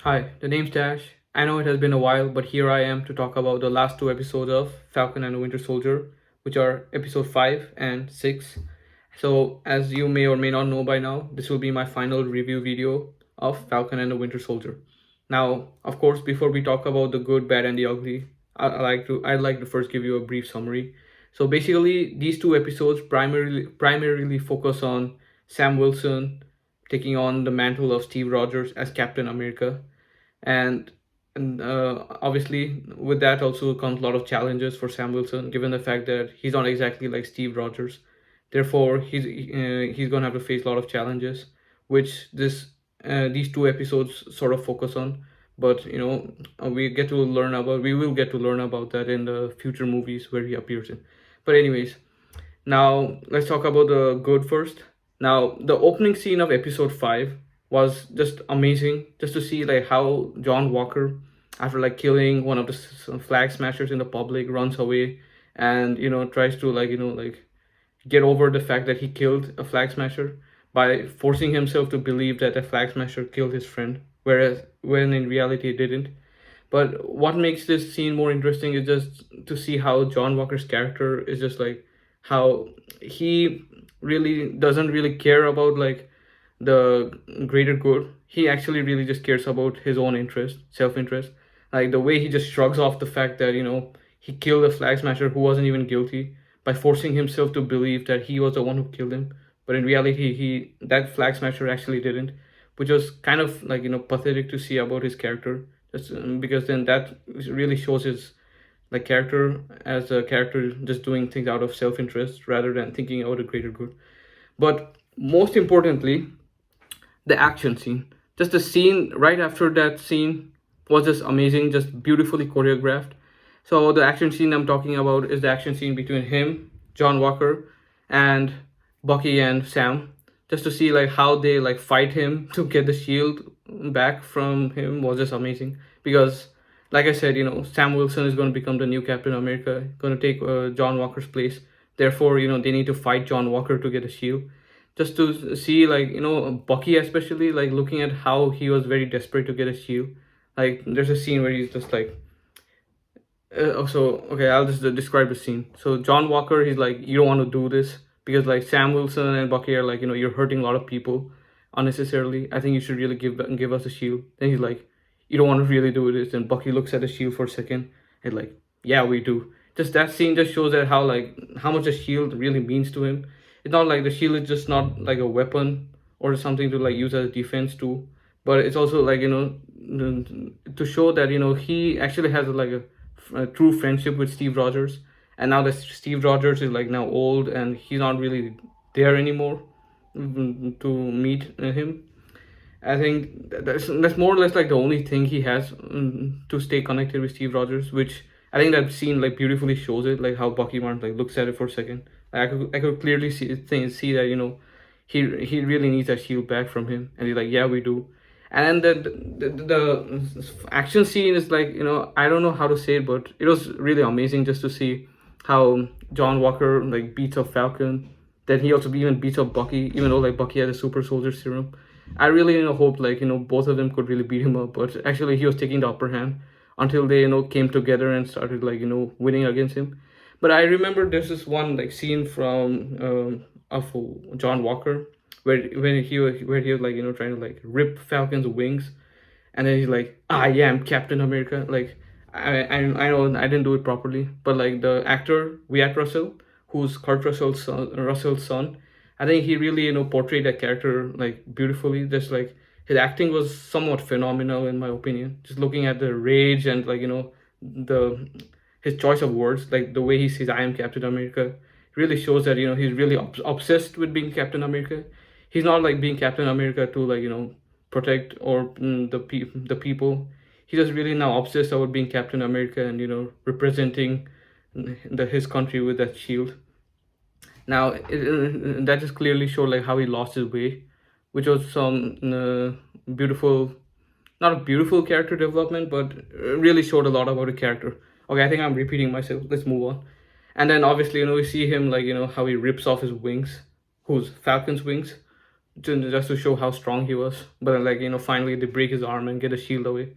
Hi, the name's Dash. I know it has been a while, but here I am to talk about the last two episodes of Falcon and the Winter Soldier, which are episode 5 and 6. So, as you may or may not know by now, this will be my final review video of Falcon and the Winter Soldier. Now, of course, before we talk about the good, bad, and the ugly, I'd like to first give you a brief summary. So basically, these two episodes primarily focus on Sam Wilson taking on the mantle of Steve Rogers as Captain America, and obviously with that also comes a lot of challenges for Sam Wilson, given the fact that he's not exactly like Steve Rogers. Therefore, he's gonna have to face a lot of challenges, which these two episodes sort of focus on. But we will get to learn about that in the future movies where he appears in. But anyways, now let's talk about the good first. Now the opening scene of episode 5 was just amazing, just to see like how John Walker, after like killing one of the flag smashers in the public, runs away and tries to get over the fact that he killed a flag smasher by forcing himself to believe that a flag smasher killed his friend, whereas when in reality it didn't. But what makes this scene more interesting is just to see how John Walker's character is just like how he really doesn't really care about like the greater good. He actually really just cares about his own interest, self-interest. Like the way he just shrugs off the fact that he killed a flag smasher who wasn't even guilty by forcing himself to believe that he was the one who killed him, but in reality he that flag smasher actually didn't, which was kind of like pathetic to see about his character. Just because then that really shows his like character as a character just doing things out of self-interest rather than thinking about a greater good. But most importantly, the action scene, just the scene right after that scene was just amazing, just beautifully choreographed. So the action scene I'm talking about is the action scene between him, John Walker, and Bucky and Sam. Just to see like how they like fight him to get the shield back from him was just amazing. Because like I said, Sam Wilson is going to become the new Captain America, going to take John Walker's place. Therefore, they need to fight John Walker to get a shield. Just to see like Bucky especially like looking at how he was very desperate to get a shield. Like there's a scene where he's just like okay, I'll just describe the scene. So John Walker, he's like, you don't want to do this because like Sam Wilson and Bucky are like, you're hurting a lot of people unnecessarily. I think you should really give us a shield. Then he's like, you don't want to really do this. And Bucky looks at the shield for a second and like, yeah, we do. Just that scene just shows that how much a shield really means to him. It's not like the shield is just not like a weapon or something to like use as a defense tool, but it's also like to show that he actually has like a true friendship with Steve Rogers. And now that Steve Rogers is like now old and he's not really there anymore to meet him, I think that's more or less like the only thing he has to stay connected with Steve Rogers, which I think that scene like beautifully shows it, like how Bucky Barnes like looks at it for a second. Like, I could clearly see that he really needs that shield back from him, and he's like, yeah, we do. And then the action scene is like I don't know how to say it, but it was really amazing just to see how John Walker like beats up Falcon. Then he also even beats up Bucky, even though like Bucky had a super soldier serum. I really hoped like both of them could really beat him up, but actually he was taking the upper hand until they came together and started like winning against him. But I remember there's this one like scene from of John Walker where he was like trying to like rip Falcon's wings, and then he's like, I am Captain America. Like I know I didn't do it properly, but like the actor Wyatt Russell, who's Kurt Russell's son, I think he really portrayed that character like beautifully. Just like his acting was somewhat phenomenal in my opinion. Just looking at the rage and like the his choice of words, like the way he says I am Captain America, really shows that he's really obsessed with being Captain America. He's not like being Captain America to like protect or the people. He's just really now obsessed about being Captain America and representing his country with that shield. Now that just clearly showed like how he lost his way, which was some beautiful, not a beautiful character development, but really showed a lot about a character. Okay, I think I'm repeating myself. Let's move on. And then obviously we see him like how he rips off his wings, whose Falcon's wings, just to show how strong he was. But then, like, finally they break his arm and get the shield away.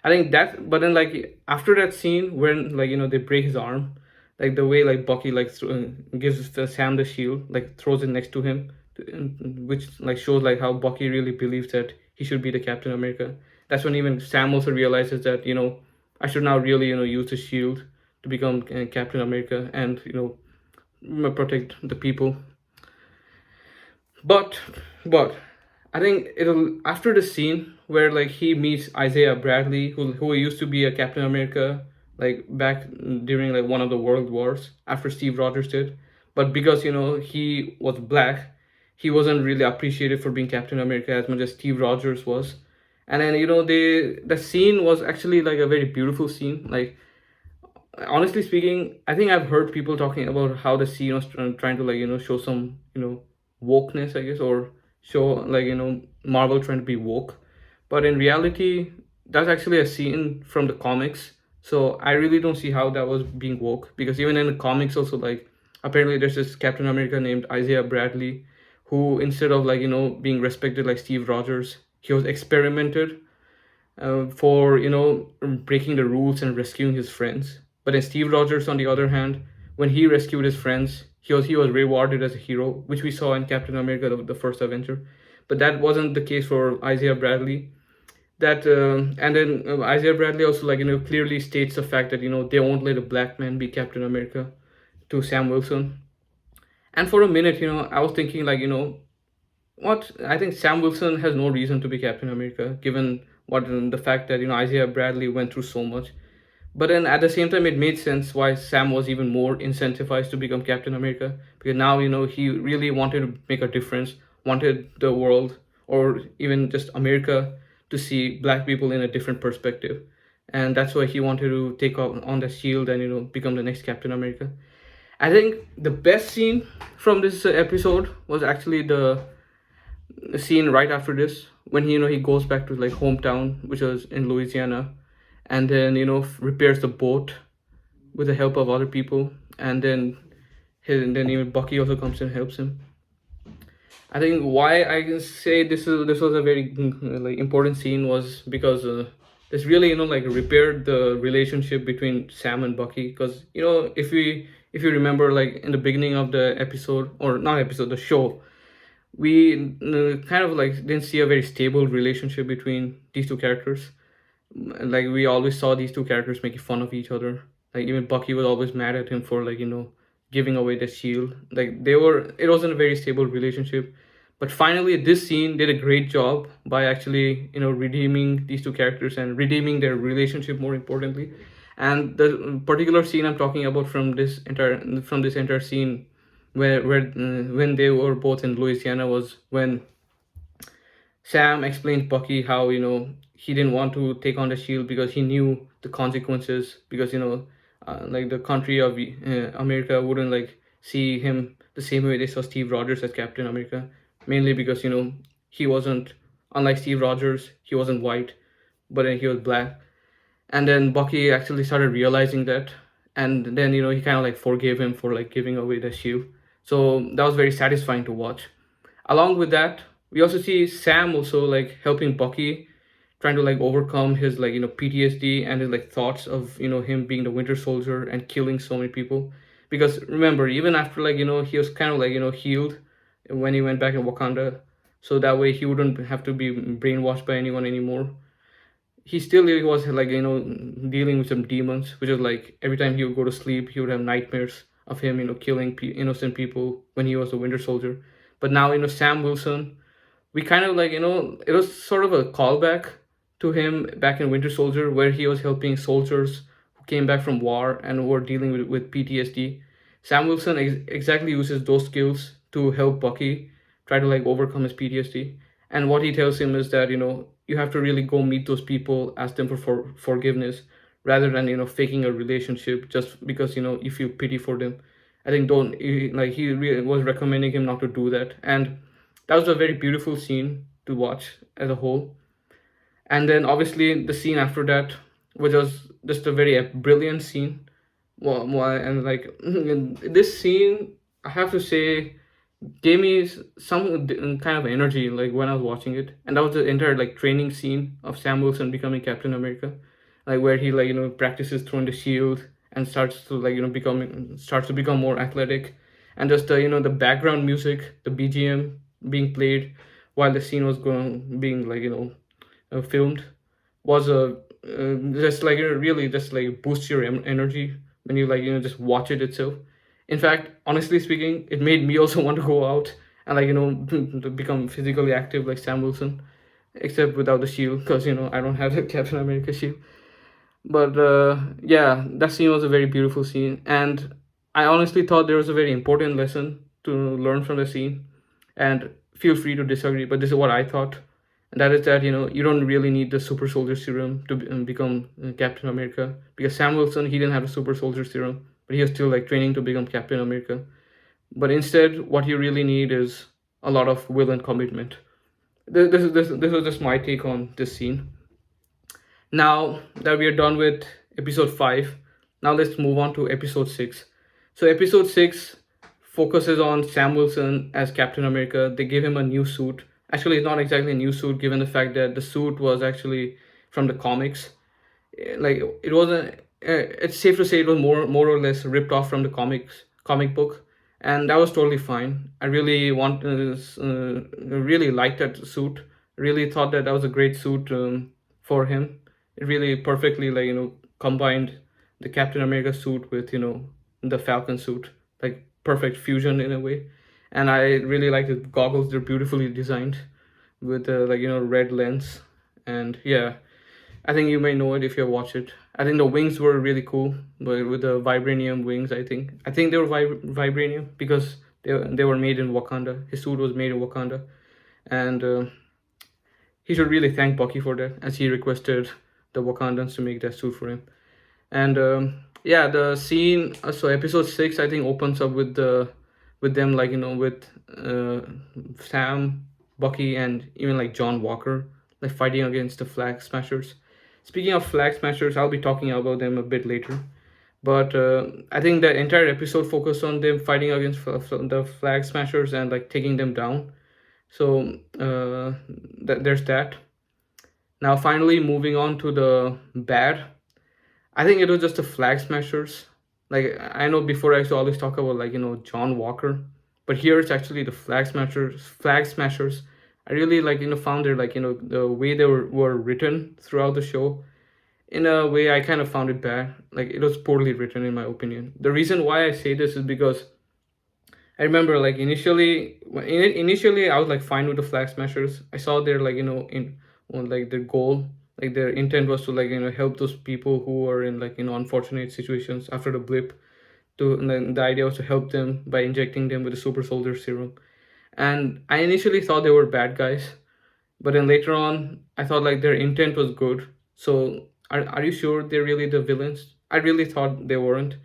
I think that, but then, like, after that scene when, like, they break his arm, like the way like Bucky like gives Sam the shield, like throws it next to him, which like shows like how Bucky really believes that he should be the Captain America. That's when even Sam also realizes that I should now really use the shield to become Captain America and protect the people. But but I think it'll after the scene where like he meets Isaiah Bradley, who used to be a Captain America like back during like one of the world wars after Steve Rogers did. But because he was black, he wasn't really appreciated for being Captain America as much as Steve Rogers was. And then the scene was actually like a very beautiful scene. Like, honestly speaking, I think I've heard people talking about how the scene was trying to like show some wokeness, I guess, or show like Marvel trying to be woke, but in reality, that's actually a scene from the comics. So I really don't see how that was being woke, because even in the comics, also like apparently there's this Captain America named Isaiah Bradley, who instead of like being respected like Steve Rogers, he was experimented for breaking the rules and rescuing his friends. But then Steve Rogers, on the other hand, when he rescued his friends, he was rewarded as a hero, which we saw in Captain America, the first Avenger. But that wasn't the case for Isaiah Bradley. That and then Isaiah Bradley also like clearly states the fact that they won't let a black man be Captain America to Sam Wilson. And for a minute, I was thinking like what I think Sam Wilson has no reason to be Captain America, given what the fact that Isaiah Bradley went through so much. But then at the same time, it made sense why Sam was even more incentivized to become Captain America, because now he really wanted to make a difference, wanted the world or even just America to see black people in a different perspective, and that's why he wanted to take on the shield and become the next Captain America. I think the best scene from this episode was actually the scene right after this, when he goes back to like hometown, which was in Louisiana, and then repairs the boat with the help of other people, and then even Bucky also comes and helps him. I think why I can say this was a very like important scene was because this really like repaired the relationship between Sam and Bucky, because if you remember, like in the beginning of the episode, or not episode, the show, we kind of like didn't see a very stable relationship between these two characters. Like, we always saw these two characters making fun of each other. Like, even Bucky was always mad at him for like giving away the shield. Like, it wasn't a very stable relationship. But finally this scene did a great job by actually redeeming these two characters and redeeming their relationship, more importantly. And the particular scene I'm talking about from this entire scene, where when they were both in Louisiana, was when Sam explained Bucky how he didn't want to take on the shield because he knew the consequences, because like the country of America wouldn't like see him the same way they saw Steve Rogers as Captain America, mainly because he wasn't, unlike Steve Rogers, he wasn't white, but then he was black. And then Bucky actually started realizing that, and then he kind of like forgave him for like giving away the shield. So that was very satisfying to watch. Along with that, we also see Sam also like helping Bucky, trying to like overcome his like PTSD and his like thoughts of him being the Winter Soldier and killing so many people. Because remember, even after like he was kind of like healed when he went back in Wakanda, so that way he wouldn't have to be brainwashed by anyone anymore. He still was like dealing with some demons, which is like every time he would go to sleep, he would have nightmares of him killing innocent people when he was a Winter Soldier. But now Sam Wilson, we kind of like it was sort of a callback to him back in Winter Soldier, where he was helping soldiers who came back from war and were dealing with PTSD. Sam Wilson exactly uses those skills to help Bucky try to like overcome his PTSD. And what he tells him is that you have to really go meet those people, ask them for forgiveness, rather than faking a relationship just because you feel pity for them. I think don't like he really was recommending him not to do that, and that was a very beautiful scene to watch as a whole. And then obviously the scene after that, which was just a very brilliant scene. And like this scene, I have to say, gave me some kind of energy like when I was watching it, and that was the entire like training scene of Sam Wilson becoming Captain America, like where he like practices throwing the shield and starts to like starts to become more athletic, and just the background music, the BGM being played while the scene was going being like filmed was just like really just like boost your energy when you like just watch it itself. In fact, honestly speaking, it made me also want to go out and like to become physically active like Sam Wilson, except without the shield because I don't have the Captain America shield. But yeah, that scene was a very beautiful scene, and I honestly thought there was a very important lesson to learn from the scene. And feel free to disagree, but this is what I thought, and that is that you don't really need the super soldier serum to become Captain America, because Sam Wilson, he didn't have a super soldier serum, but he was still like training to become Captain America. But instead, what you really need is a lot of will and commitment. This was just my take on this scene. Now that we are done with episode 5, now let's move on to episode 6. So, episode 6 focuses on Sam Wilson as Captain America. They give him a new suit. Actually, it's not exactly a new suit given the fact that the suit was actually from the comics. Like, it wasn't. It's safe to say it was more or less ripped off from the comic book, and that was totally fine. I really liked that suit. Really thought that was a great suit for him. It really perfectly like combined the Captain America suit with the Falcon suit, like perfect fusion in a way. And I really like the goggles. They're beautifully designed with like red lens. And yeah, I think you may know it if you watch it. I think the wings were really cool, but with the vibranium wings. I think they were vibranium because they were made in Wakanda. His suit was made in Wakanda, and he should really thank Bucky for that, as he requested the Wakandans to make that suit for him. And yeah, the scene. So episode 6, I think, opens up with them like with Sam, Bucky, and even like John Walker like fighting against the Flag Smashers. Speaking of Flag Smashers, I'll be talking about them a bit later. But I think the entire episode focused on them fighting against the Flag Smashers and like taking them down. So there's that. Now, finally, moving on to the bad. I think it was just the Flag Smashers. Like I know before I used to always talk about like John Walker, but here it's actually the Flag Smashers. Flag Smashers. I really like found their like the way they were written throughout the show. In a way, I kind of found it bad. Like it was poorly written in my opinion. The reason why I say this is because I remember like initially I was like fine with the Flag Smashers. I saw their like in on like their goal, like their intent was to like help those people who are in like unfortunate situations after the blip. To and then the idea was to help them by injecting them with the super soldier serum. And I initially thought they were bad guys, but then later on I thought like their intent was good. So are you sure they're really the villains? I really thought they weren't,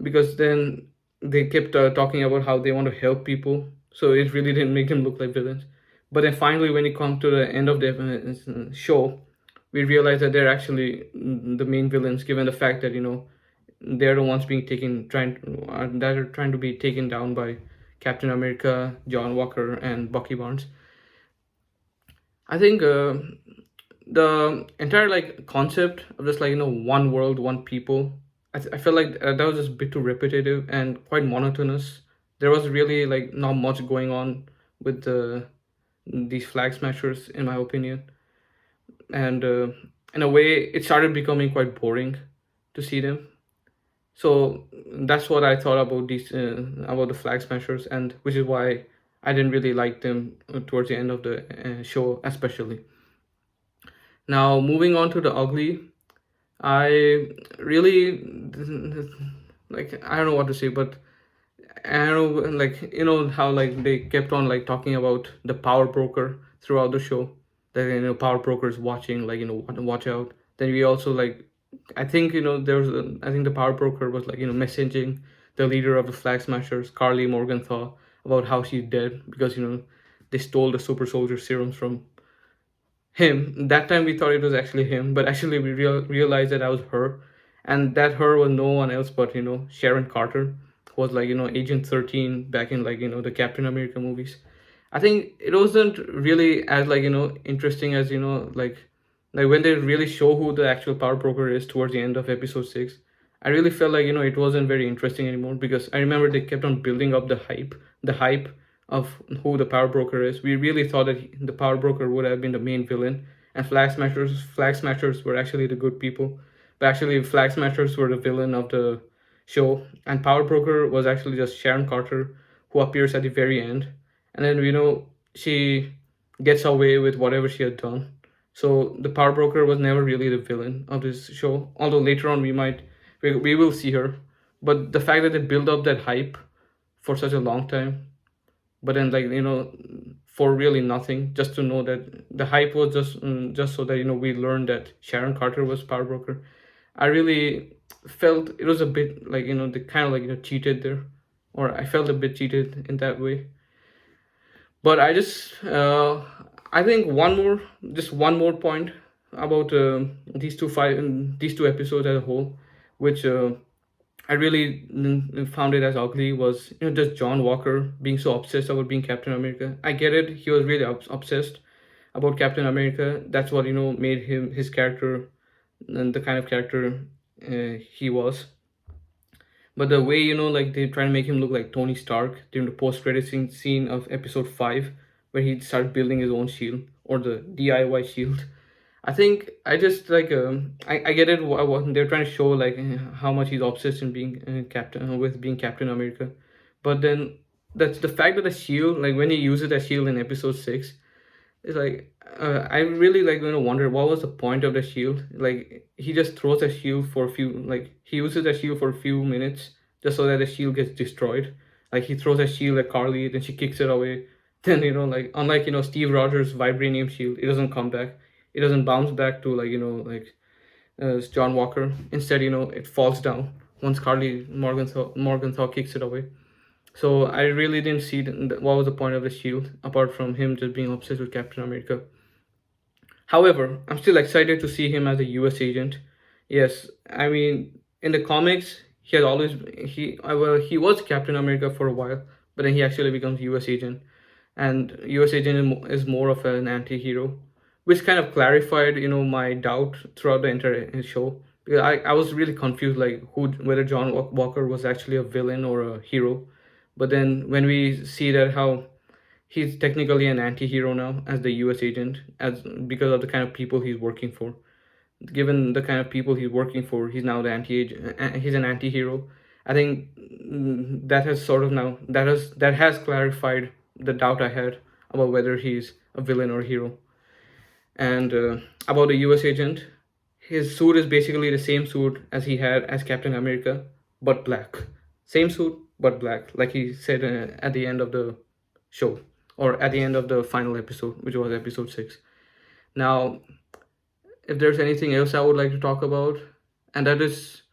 because then they kept talking about how they want to help people, so it really didn't make them look like villains. But then finally, when it comes to the end of the show, we realize that they're actually the main villains, given the fact that they're the ones being taken trying that are trying to be taken down by Captain America, John Walker, and Bucky Barnes. I think the entire like concept of just like one world, one people. I felt like that was just a bit too repetitive and quite monotonous. There was really like not much going on with these Flag Smashers, in my opinion. And in a way, it started becoming quite boring to see them. So that's what I thought about these about the Flag Smashers, and which is why I didn't really like them towards the end of the show, especially. Now moving on to the ugly, I really like I don't know what to say, but I don't know like how like they kept on like talking about the power broker throughout the show. That power brokers watching like watch out. Then we also like I think there was I think the power broker was like messaging the leader of the Flag Smashers, Carly Morgenthau, about how she's dead because they stole the super soldier serums from him. That time we thought it was actually him, but actually we realized that was her, and that her was no one else but Sharon Carter, was like Agent 13 back in like the Captain America movies. I think it wasn't really as like interesting as like when they really show who the actual power broker is towards the end of episode 6. I really felt like it wasn't very interesting anymore, because I remember they kept on building up the hype of who the power broker is. We really thought that the power broker would have been the main villain, and flag smashers were actually the good people. But actually, flag smashers were the villain of the show, and power broker was actually just Sharon Carter, who appears at the very end, and then she gets away with whatever she had done. So the power broker was never really the villain of this show, although later on we will see her. But the fact that they build up that hype for such a long time, but then like for really nothing, just to know that the hype was just so that we learned that Sharon Carter was power broker. I really felt it was a bit like they kind of like cheated there, or I felt a bit cheated in that way. But I think one more point about these two episodes as a whole, which I really found it as ugly, was just John Walker being so obsessed about being Captain America. I get it; he was really obsessed about Captain America. That's what made him his character and the kind of character he was. But the way like they try to make him look like Tony Stark during the post-credit scene of episode 5, where he started building his own shield, or the DIY shield. I think I just like I get it. What they're trying to show, like how much he's obsessed in being being Captain America, but then that's the fact that the shield, like when he uses that shield in episode 6, it's like I really like wonder what was the point of the shield. Like he just throws a shield for a few, like he uses the shield for a few minutes just so that the shield gets destroyed. Like he throws a shield at Carly, then she kicks it away. Then like unlike Steve Rogers' vibranium shield, it doesn't come back. It doesn't bounce back to like John Walker. Instead, it falls down once Carly Morgenthau kicks it away. So I really didn't see what was the point of the shield apart from him just being obsessed with Captain America. However, I'm still excited to see him as a U.S. agent. Yes, I mean in the comics he had always he was Captain America for a while, but then he actually becomes U.S. agent, and U.S. agent is more of an anti-hero, which kind of clarified my doubt throughout the entire show, because I was really confused like whether John Walker was actually a villain or a hero. But then when we see that how he's technically an anti-hero now as the US agent, as because of the kind of people he's working for. Given the kind of people he's working for, he's now the he's an anti-hero. I think that has sort of now that has clarified the doubt I had about whether he's a villain or a hero. And about the US agent, his suit is basically the same suit as he had as Captain America, but black. Same suit, but black, like he said at the end of the show, or at the end of the final episode, which was episode 6. Now, if there's anything else I would like to talk about, and that is,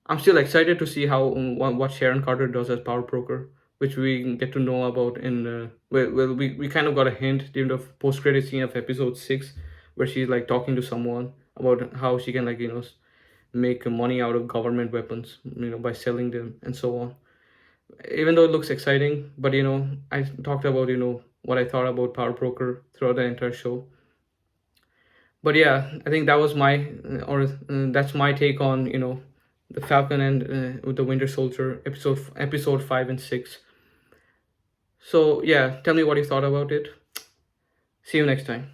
I'm still excited to see how what Sharon Carter does as power broker, which we get to know about in we kind of got a hint during the post credit scene of episode 6, where she's like talking to someone about how she can make money out of government weapons, by selling them and so on. Even though it looks exciting, but I talked about what I thought about power broker throughout the entire show. But yeah, I think that was that's my take on the Falcon and with the Winter Soldier episode 5 and 6. So yeah, tell me what you thought about it. See you next time.